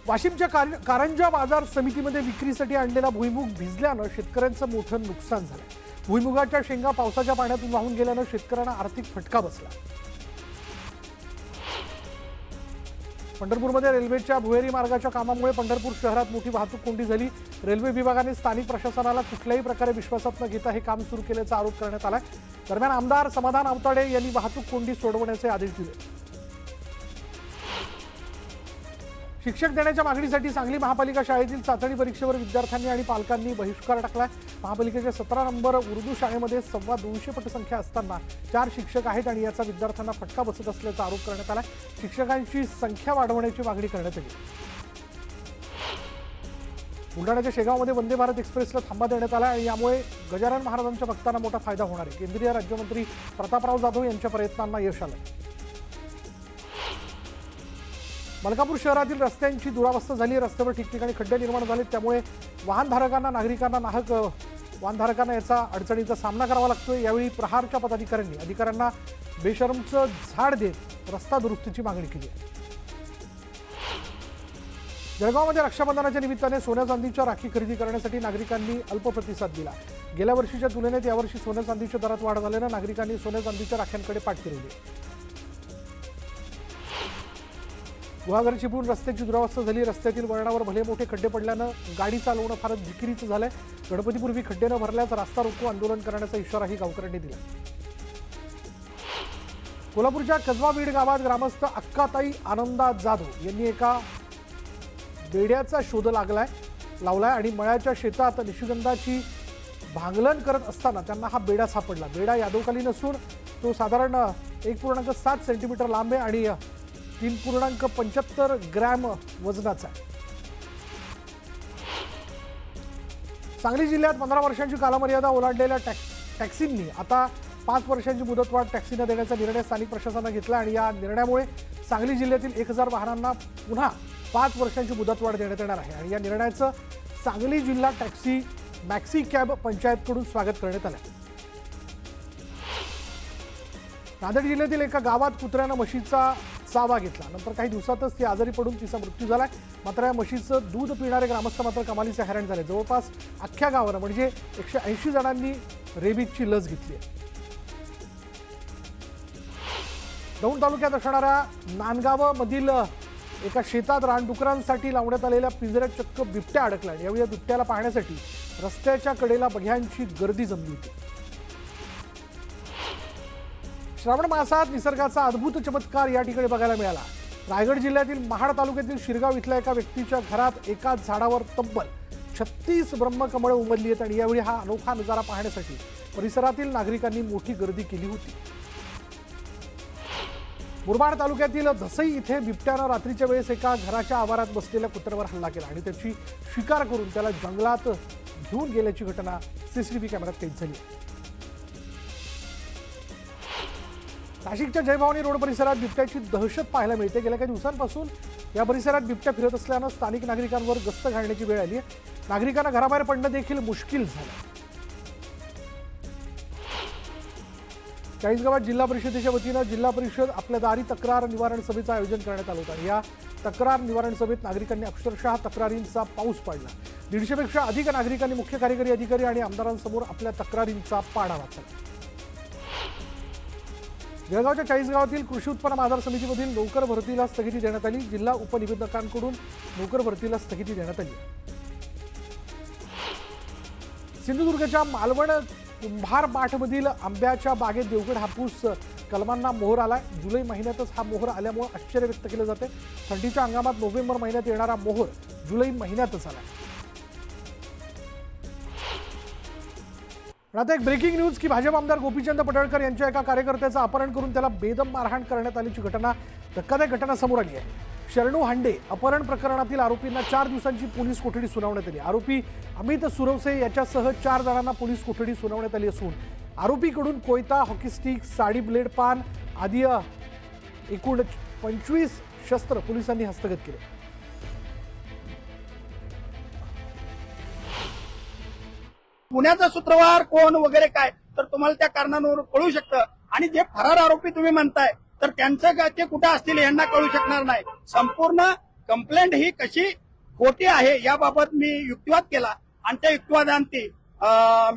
वाशिमच्या कारंजा बाजार समितीमध्ये विक्रीसाठी आणलेला भुईमुग भिजल्यानं शेतकऱ्यांचं मोठं नुकसान झालं। भुईमुगाच्या शेंगा पावसाच्या पाण्यातून वाहून गेल्यानं शेतकऱ्यांना आर्थिक फटका बसला। पंढरपूरमध्ये रेल्वेच्या भुयारी मार्गाच्या कामामुळे पंढरपूर शहरात मोठी वाहतूक कोंडी झाली। रेल्वे विभागाने स्थानिक प्रशासनाला कुठल्याही प्रकारे विश्वासात न घेता हे काम सुरू केल्याचा आरोप करण्यात आलाय। दरम्यान आमदार समाधान आवताडे यांनी वाहतूक कोंडी सोडवण्याचे आदेश दिले। शिक्षक देण्याच्या मागणीसाठी सांगली महापालिका शाळेतील चाचणी परीक्षेवर विद्यार्थ्यांनी आणि पालकांनी बहिष्कार टाकलाय। महापालिकेच्या 17 नंबर उर्दू शाळेमध्ये 250 पटसंख्या असताना 4 शिक्षक आहेत आणि याचा विद्यार्थ्यांना फटका बसत असल्याचा आरोप करण्यात आला। शिक्षकांची संख्या वाढवण्याची मागणी करण्यात आली। बुलढाण्याच्या शेगावमध्ये वंदे भारत एक्सप्रेसला थांबा देण्यात आला आणि यामुळे गजानन महाराजांच्या भक्तांना मोठा फायदा होणार आहे। केंद्रीय राज्यमंत्री प्रतापराव जाधव यांच्या प्रयत्नांना यश आलं। मलकापूर शहरातील रस्त्यांची दुरावस्था झाली। रस्त्यावर ठिकठिकाणी खड्डे निर्माण झाले, त्यामुळे वाहनधारकांना याचा अडचणीचा सामना करावा लागतोय। यावेळी प्रहारच्या पदाधिकाऱ्यांनी अधिकाऱ्यांना बेशरमचं झाड देत रस्ता दुरुस्तीची मागणी केली आहे। जळगावमध्ये रक्षाबंधनाच्या निमित्ताने सोन्या चांदीच्या राखी खरेदी करण्यासाठी नागरिकांनी अल्प प्रतिसाद दिला। गेल्या वर्षीच्या तुलनेत यावर्षी सोन्या चांदीच्या दरात वाढ झाल्यानं नागरिकांनी सोन्या चांदीच्या राख्यांकडे पाठ फिरवली। गुहागर चिपळूण रस्त्याची दुरावस्था झाली। रस्त्यातील वळणावर भले मोठे खड्डे पडल्यानं गाडी चालवणं फारच जिकिरीचं झालंय। गणपतीपूर्वी खड्डे न भरल्यास रास्ता रोको आंदोलन करण्याचा इशाराही गावकऱ्यांनी दिला। कोल्हापूरच्या कसबा-बीड गावात ग्रामस्थ अक्काताई आनंदा जाधव यांनी एका बेड्याचा शोध लावलाय आणि मळ्याच्या शेतात निशिगंधाची भांगलन करत असताना त्यांना हा बेडा सापडला। बेडा यादवकालीन असून तो साधारण 1.7 सेंटीमीटर लांब आहे आणि 3.75 ग्रॅम वजनाचा आहे। सांगली जिल्ह्यात 15 वर्षांची कालमर्यादा ओलांडलेल्या टॅक्सींनी आता 5 वर्षांची मुदतवाढ टॅक्सींना देण्याचा निर्णय स्थानिक प्रशासनाने घेतला आणि या निर्णयामुळे सांगली जिल्ह्यातील 1000 वाहनांना पुन्हा 5 वर्षांची मुदतवाढ देण्यात येणार आहे आणि या निर्णयाचं सांगली जिल्हा टॅक्सी मॅक्सी कॅब पंचायतकडून स्वागत करण्यात आलं। नांदेड जिल्ह्यातील एका गावात कुत्र्यानं म्हशीचा चावा घेतला। नंतर काही दिवसातच ती आजारी पडून तिचा मृत्यू झालाय। मात्र या म्हशीचं दूध पिणारे ग्रामस्थ मात्र कमालीचे हैराण झाले। जवळपास अख्ख्या गावानं म्हणजे 180 जणांनी रेबीजची लस घेतली आहे। दौंड तालुक्यात असणाऱ्या नांदगावमधील एका शेतात रानडुकरांसाठी लावण्यात आलेल्या पिंजऱ्यात चक्क बिबट्या अडकला। यावेळी या बिबट्याला पाहण्यासाठी रस्त्याच्या कडेला बघ्यांची गर्दी जमली होती। श्रावण मासात निसर्गाचा अद्भुत चमत्कार या ठिकाणी बघायला मिळाला। रायगड जिल्ह्यातील महाड तालुक्यातील शिरगाव इथल्या एका व्यक्तीच्या घरात एकाच झाडावर तब्बल 36 ब्रह्मकमळे उमलली आहेत आणि यावेळी हा अनोखा नजारा पाहण्यासाठी परिसरातील नागरिकांनी मोठी गर्दी केली होती। मुरबाड तालुक्यातील धसई इथे बिबट्यानं रात्रीच्या वेळेस एका घराच्या आवारात बसलेल्या कुत्र्यावर हल्ला केला आणि त्याची शिकार करून त्याला जंगलात घेऊन गेल्याची घटना सीसीटीव्ही कॅमेऱ्यात कैद झाली। नाशिकच्या जयभवानी रोड परिसरात बिबट्याची दहशत पाहायला मिळते। गेल्या काही दिवसांपासून या परिसरात बिबट्या फिरत असल्यानं स्थानिक नागरिकांवर गस्त घालण्याची वेळ आली आहे। नागरिकांना घराबाहेर पडणं देखील मुश्किल झालं। चाळीसगावात जिल्हा परिषदेच्या वतीनं जिल्हा परिषद आपल्या दारी तक्रार निवारण सभेचं आयोजन करण्यात आलं होतं। या तक्रार निवारण सभेत नागरिकांनी अक्षरशः तक्रारींचा पाऊस पाडला। 150 पेक्षा अधिक नागरिकांनी मुख्य कार्यकारी अधिकारी आणि आमदारांसमोर आपल्या तक्रारींचा पाढा वाचला। जळगावच्या चाळीसगावातील कृषी उत्पन्न बाजार समितीमधील नोकर भरतीला स्थगिती देण्यात आली। जिल्हा उपनिबंधकांकडून नोकर भरतीला स्थगिती देण्यात आली। सिंधुदुर्गच्या मालवण कुंभार बाठमधील आंब्याच्या बागेत देवगड हापूस कलमांना मोहर आलाय। जुलै महिन्यातच हा मोहर आल्यामुळे आश्चर्य व्यक्त केलं जाते। थंडीच्या हंगामात नोव्हेंबर महिन्यात येणारा मोहर जुलै महिन्यातच आलाय। आता एक ब्रेकिंग न्यूज की भाजप आमदार गोपीचंद पडळकर यांच्या एका कार्यकर्त्याचं अपहरण करून त्याला बेदम मारहाण करण्यात आल्याची धक्कादायक घटना समोर आली आहे। शरणू हांडे अपहरण प्रकरणातील आरोपींना 4 दिवसांची पोलीस कोठडी सुनावण्यात आली। आरोपी अमित सुरवसे याच्यासह 4 जणांना पोलीस कोठडी सुनावण्यात आली असून आरोपीकडून कोयता, हॉकी स्टिक, साडी ब्लेड, पान आदी एकूण 25 शस्त्र पोलिसांनी हस्तगत केले। पुण्याचा सूत्रवार कोण वगैरे काय तर तुम्हाला त्या कारणांवर कळू शकतं आणि जे फरार आरोपी तुम्ही म्हणताय तर त्यांचं काय ते कुठे असतील यांना कळू शकणार नाही। संपूर्ण कंप्लेंट ही कशी खोटी आहे याबाबत मी युक्तिवाद केला आणि त्या युक्तिवादांती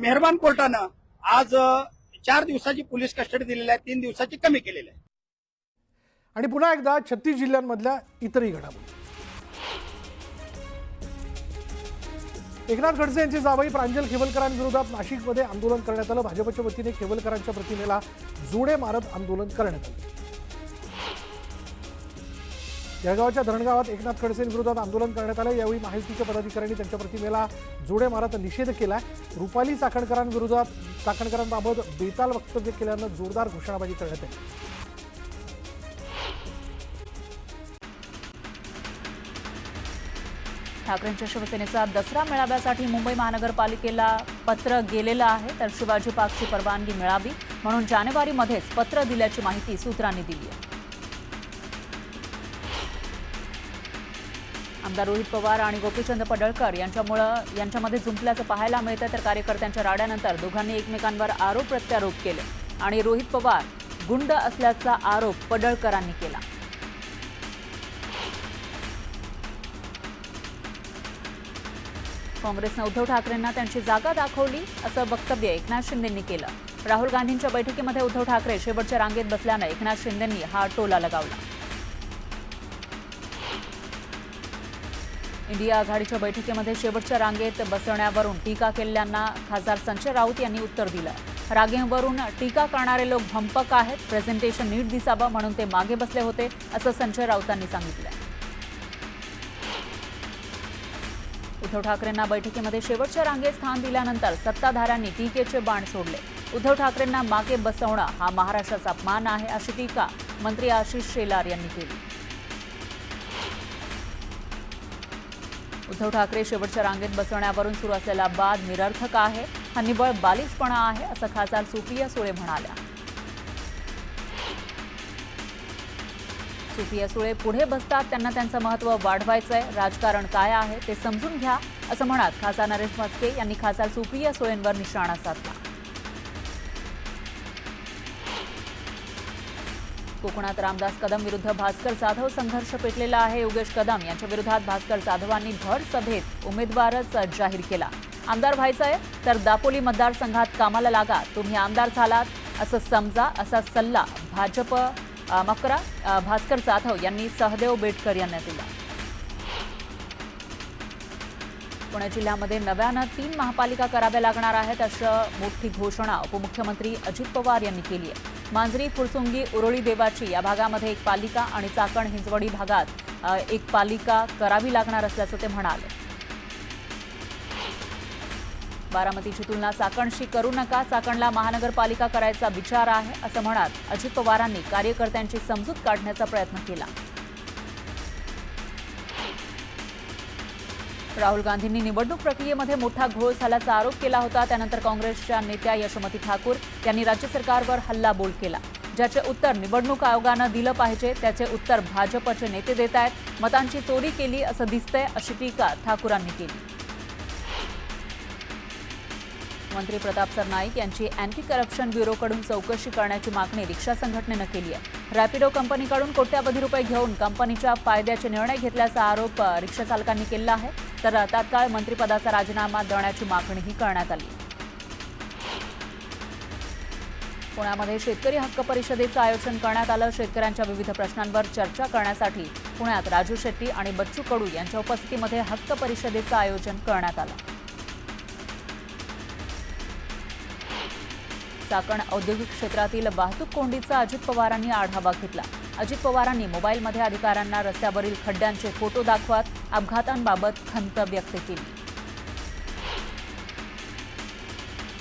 मेहरबान कोर्टानं आज 4 दिवसाची पोलीस कस्टडी दिलेली आहे, 3 दिवसाची कमी केलेली आहे. आणि पुन्हा एकदा 36 जिल्ह्यांमधल्या इतरही घडामोडी. एकनाथ खडसे यांची जावई प्रांजल खेवलकरांविरोधात नाशिकमध्ये आंदोलन करण्यात आलं. भाजपच्या वतीने खेवलकरांच्या प्रतिमेला जोडे मारत आंदोलन करण्यात आलं. जळगावच्या धरणगावात एकनाथ खडसेंविरोधात आंदोलन करण्यात आलं. यावेळी महायुतीच्या पदाधिकाऱ्यांनी त्यांच्या प्रतिमेला जोडे मारत निषेध केला. रुपाली चाकणकरांबाबत बेताल वक्तव्य केल्यानं जोरदार घोषणाबाजी करण्यात आली. ठाकरेंच्या शिवसेनेचा दसरा मेळाव्यासाठी मुंबई महानगरपालिकेला पत्र गेलेलं आहे. तर शिवाजी पार्कची परवानगी मिळावी म्हणून जानेवारीमध्येच पत्र दिल्याची माहिती सूत्रांनी दिली आहे. आमदार रोहित पवार आणि गोपीचंद पडळकर यांच्यामध्ये जुंपल्याचं पाहायला मिळतं. तर कार्यकर्त्यांच्या राड्यानंतर दोघांनी एकमेकांवर आरोप प्रत्यारोप केले आणि रोहित पवार गुंड असल्याचा आरोप पडळकरांनी केला. काँग्रेसनं उद्धव ठाकरेंना त्यांची जागा दाखवली असं वक्तव्य एकनाथ शिंदेंनी केलं. राहुल गांधींच्या बैठकीमध्ये उद्धव ठाकरे शेवटच्या रांगेत बसल्यानं एकनाथ शिंदेंनी हा टोला लगावला. इंडिया आघाडीच्या बैठकीमध्ये शेवटच्या रांगेत बसवण्यावरून टीका केलेल्यांना खासदार संजय राऊत यांनी उत्तर दिलं. रांगेवरून टीका करणारे लोक भंपक आहेत, प्रेझेंटेशन नीट दिसावं म्हणून ते मागे बसले होते असं संजय राऊतांनी सांगितलं. उद्धव ठाकरेंना बैठकीमध्ये शेवटच्या रांगेत स्थान दिल्यानंतर सत्ताधाऱ्यांनी टीकेचे बाण सोडले. उद्धव ठाकरेंना मागे बसवणं हा महाराष्ट्राचा अपमान आहे अशी टीका मंत्री आशिष शेलार यांनी केली. उद्धव ठाकरे शेवटच्या रांगेत बसवण्यावरून सुरू असलेला वाद निरर्थक आहे, हा निव्वळ बालिशपणा आहे असं खासदार सुप्रिया सुळे म्हणाल्या. सुप्रिया सुळे पुढे बसतात, त्यांना त्यांचं महत्त्व वाढवायचंय, राजकारण काय आहे ते समजून घ्या असं म्हणत खासदार नरेश म्हस्के यांनी खासदार सुप्रिया सुळेंवर निशाणा साधला. कोकणात रामदास कदम विरुद्ध भास्कर जाधव संघर्ष पेटलेला आहे. योगेश कदम यांच्या विरोधात भास्कर जाधवांनी भर सभेत उमेदवारच जाहीर केला. आमदार व्हायचंय तर दापोली मतदारसंघात कामाला लागा, तुम्ही आमदार झालात असं समजा असा सल्ला भास्कर जाधव यांनी सहदेव बेटकर यांना दिला. पुणे जिल्ह्यामध्ये नव्यानं 3 महापालिका कराव्या लागणार आहेत असं मोठी घोषणा उपमुख्यमंत्री अजित पवार यांनी केली आहे. मांजरी, फुरसुंगी, उरोळी देवाची या भागामध्ये 1 पालिका आणि चाकण हिंजवडी भागात 1 पालिका करावी लागणार असल्याचं ते म्हणाले. बारामतीची तुलना चाकणशी करू नका, चाकणला महानगरपालिका करायचा विचार आहे असं म्हणत अजित पवारांनी कार्यकर्त्यांची समजूत काढण्याचा प्रयत्न केला. राहुल गांधींनी निवडणूक प्रक्रियेमध्ये मोठा घोळ झाल्याचा आरोप केला होता. त्यानंतर काँग्रेसच्या नेत्या यशोमती ठाकूर यांनी राज्य सरकारवर हल्लाबोल केला. ज्याचे उत्तर निवडणूक आयोगानं दिलं पाहिजे त्याचे उत्तर भाजपचे नेते देत आहेत. मतांची चोरी केली असं दिसतंय अशी टीका ठाकूरांनी केली. मंत्री प्रताप सरनाईक यांची अँटी करप्शन ब्युरोकडून चौकशी करण्याची मागणी रिक्षा संघटनेनं केली आहे. रॅपिडो कंपनीकडून कोट्यावधी रुपये घेऊन कंपनीच्या फायद्याचे निर्णय घेतल्याचा आरोप रिक्षा चालकांनी केला आहे. तर तात्काळ मंत्रिपदाचा राजीनामा देण्याची मागणीही करण्यात आली. पुण्यामध्ये शेतकरी हक्क परिषदेचं आयोजन करण्यात आलं. शेतकऱ्यांच्या विविध प्रश्नांवर चर्चा करण्यासाठी पुण्यात राजू शेट्टी आणि बच्चू कडू यांच्या उपस्थितीमध्ये हक्क परिषदेचं आयोजन करण्यात आलं. चाकण औद्योगिक क्षेत्रातील वाहतूक कोंडीचा अजित पवारांनी आढावा घेतला. अजित पवारांनी मोबाईलमध्ये अधिकाऱ्यांना रस्त्यावरील खड्ड्यांचे फोटो दाखवत अपघातांबाबत खंत व्यक्त केली.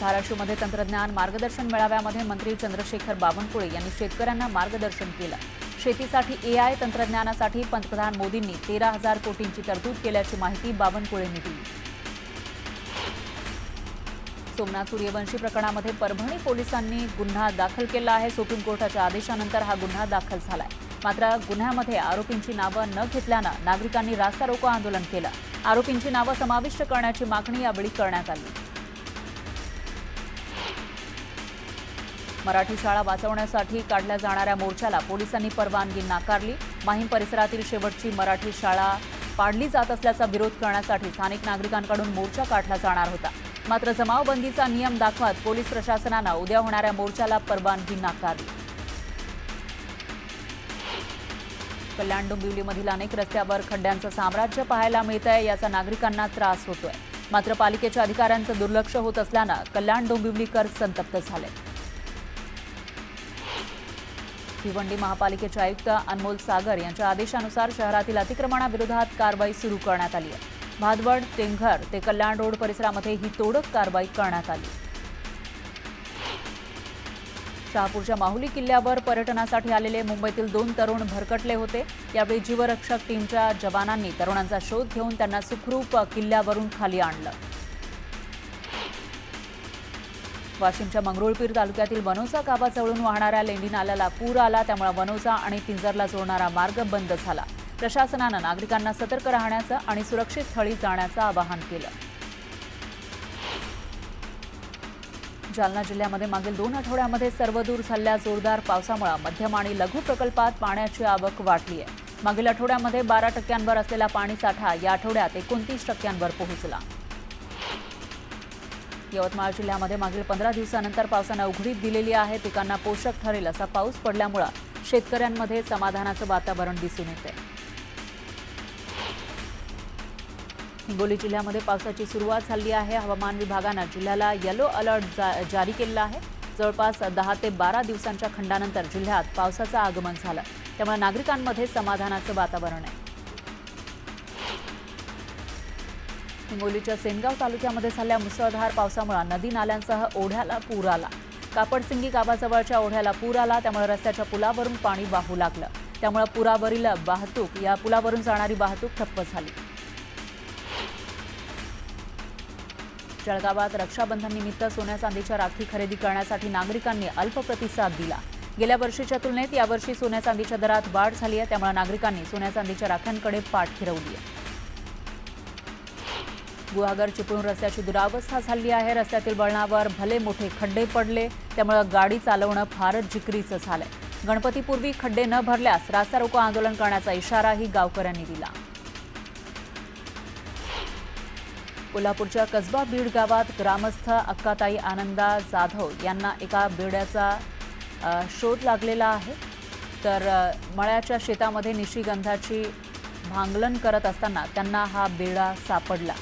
धाराशिवमध्ये तंत्रज्ञान मार्गदर्शन मेळाव्यामध्ये मंत्री चंद्रशेखर बावनकुळे यांनी शेतकऱ्यांना मार्गदर्शन केलं. शेतीसाठी AI तंत्रज्ञानासाठी पंतप्रधान मोदींनी 13,000 कोटींची तरतूद केल्याची माहिती बावनकुळेंनी दिली. सोमनाथ सूर्यवंशी प्रकरणामध्ये परभणी पोलिसांनी गुन्हा दाखल केला आहे. सुप्रीम कोर्टाच्या आदेशानंतर हा गुन्हा दाखल झालाय. मात्र गुन्ह्यामध्ये आरोपींची नावं न घेतल्यानं नागरिकांनी रास्ता रोको आंदोलन केलं. आरोपींची नावं समाविष्ट करण्याची मागणी यावेळी करण्यात आली. मराठी शाळा वाचवण्यासाठी काढल्या जाणाऱ्या मोर्चाला पोलिसांनी परवानगी नाकारली. माहीम परिसरातील शेवटची मराठी शाळा पाडली जात असल्याचा विरोध करण्यासाठी स्थानिक नागरिकांकडून मोर्चा काढला जाणार होता. मात्र जमावबंदीचा नियम दाखवत पोलीस प्रशासनानं उद्या होणाऱ्या मोर्चाला परवानगी नाकारली. कल्याण डोंबिवलीमधील अनेक रस्त्यावर खड्ड्यांचं साम्राज्य पाहायला मिळतंय. याचा नागरिकांना त्रास होतोय. मात्र पालिकेच्या अधिकाऱ्यांचं दुर्लक्ष होत असल्यानं कल्याण डोंबिवलीकर संतप्त झाले. भिवंडी महापालिकेचे आयुक्त अनमोल सागर यांच्या आदेशानुसार शहरातील अतिक्रमणाविरोधात कारवाई सुरू करण्यात आली आहे. भादवड टेंघर ते कल्याण रोड परिसरामध्ये ही तोडक कारवाई करण्यात आली. शहापूरच्या माहुली किल्ल्यावर पर्यटनासाठी आलेले मुंबईतील 2 तरुण भरकटले होते. यावेळी जीवरक्षक टीमच्या जवानांनी तरुणांचा शोध घेऊन त्यांना सुखरूप किल्ल्यावरून खाली आणलं. वाशिमच्या मंगरुळपीर तालुक्यातील वनोजा गावाजवळून वाहणाऱ्या लेंडी नाल्याला पूर आला. त्यामुळे वनोजा आणि पिंजरला जोडणारा मार्ग बंद झाला. प्रशासनानं नागरिकांना सतर्क राहण्याचं आणि सुरक्षित स्थळी जाण्याचं आवाहन केलं. जालना जिल्ह्यामध्ये मागील 2 आठवड्यामध्ये सर्वदूर झालेल्या जोरदार पावसामुळे मध्यम आणि लघु प्रकल्पात पाण्याची आवक वाढली आहे. मागील आठवड्यामध्ये 12% असलेला पाणीसाठा या आठवड्यात 29% पोहोचला. यवतमाळ जिल्ह्यामध्ये मागील 15 दिवसानंतर पावसानं उघडीप दिलेली आहे. पिकांना पोषक ठरेल असा पाऊस पडल्यामुळे शेतकऱ्यांमध्ये समाधानाचं वातावरण दिसून येतंय. हिंगोली जिल्ह्यामध्ये पावसाची सुरुवात झाली आहे. हवामान विभागानं जिल्ह्याला येलो अलर्ट जारी केलेला आहे. जवळपास 10 ते 12 दिवसांच्या खंडानंतर जिल्ह्यात पावसाचं आगमन झालं. त्यामुळे नागरिकांमध्ये समाधानाचं वातावरण आहे. हिंगोलीच्या सेनगाव तालुक्यामध्ये झालेल्या मुसळधार पावसामुळे नदी नाल्यांसह ओढ्याला पूर आला. कापडसिंगी गावाजवळच्या ओढ्याला पूर आला. त्यामुळे रस्त्याच्या पुलावरून पाणी वाहू लागलं. त्यामुळे पुलावरून जाणारी वाहतूक ठप्प झाली. जळगावात रक्षाबंधन निमित्त सोन्या चांदीच्या राखी खरेदी करण्यासाठी नागरिकांनी अल्प प्रतिसाद दिला. गेल्या वर्षीच्या तुलनेत यावर्षी सोन्या चांदीच्या दरात वाढ झाली आहे. त्यामुळे नागरिकांनी सोन्या चांदीच्या राख्यांकडे पाठ फिरवली आहे. गुहागर चिपळूण रस्त्याची दुरावस्था झाली आहे. रस्त्यातील वळणावर भले मोठे खड्डे पडले. त्यामुळे गाडी चालवणं फारच जिकरीचं झालंय. गणपतीपूर्वी खड्डे न भरल्यास रास्ता रोको आंदोलन करण्याचा इशाराही गावकऱ्यांनी दिला. कोल्हापूरच्या कसबा बीड गावात ग्रामस्थ अक्काताई आनंदा जाधव यांना एका बेड्याचा शोध लागलेला आहे. तर मळ्याच्या शेतामध्ये निशिगंधाची भांगलन करत असताना त्यांना हा बेडा सापडला.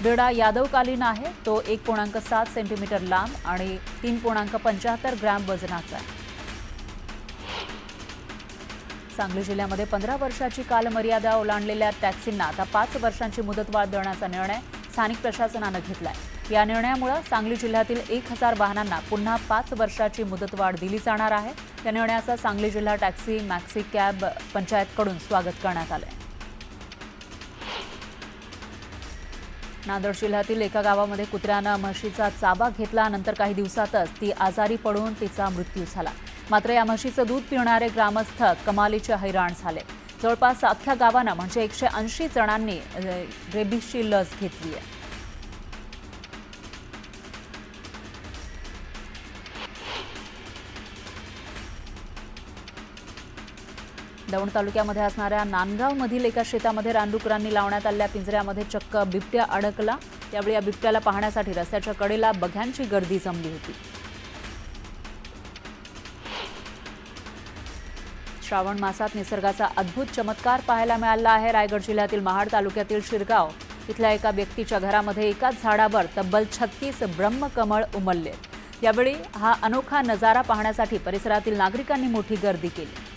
बेडा यादवकालीन आहे. तो 1.7 सेंटीमीटर लांब आणि 3.75 ग्रॅम वजनाचा आहे. सांगली जिल्ह्यामध्ये 15 वर्षाची कालमर्यादा ओलांडलेल्या टॅक्सींना आता 5 वर्षांची मुदतवाढ देण्याचा निर्णय स्थानिक प्रशासनानं घेतलाय. या निर्णयामुळे सांगली जिल्ह्यातील 1000 वाहनांना पुन्हा 5 वर्षाची मुदतवाढ दिली जाणार आहे. या निर्णयाचं सांगली जिल्हा टॅक्सी मॅक्सी कॅब पंचायतकडून स्वागत करण्यात आलंय. नांदेड जिल्ह्यातील एका गावामध्ये कुत्र्यानं म्हशीचा चाबा घेतला. नंतर काही दिवसातच ती आजारी पडून तिचा मृत्यू झाला. मात्र या म्हशीचं दूध पिणारे ग्रामस्थ कमालीचे हैराण झाले. जवळपास अख्ख्या गावानं म्हणजे 180 जणांनी रेबीजची लस घेतली आहे. दौंड तालुक्यामध्ये असणाऱ्या नांदगावमधील एका शेतामध्ये रानडुकरांनी लावण्यात आलेल्या पिंजऱ्यामध्ये चक्क बिबट्या अडकला. त्यावेळी या बिबट्याला पाहण्यासाठी रस्त्याच्या कडेला बघ्यांची गर्दी जमली होती. श्रावण मासात निसर्गाचा अद्भुत चमत्कार पाहायला मिळाला आहे. रायगड जिल्ह्यातील महाड तालुक्यातील शिरगाव इथल्या एका व्यक्तीच्या घरामध्ये एकाच झाडावर तब्बल 36 ब्रह्मकमळ उमलले. यावेळी हा अनोखा नजारा पाहण्यासाठी परिसरातील नागरिकांनी मोठी गर्दी केली.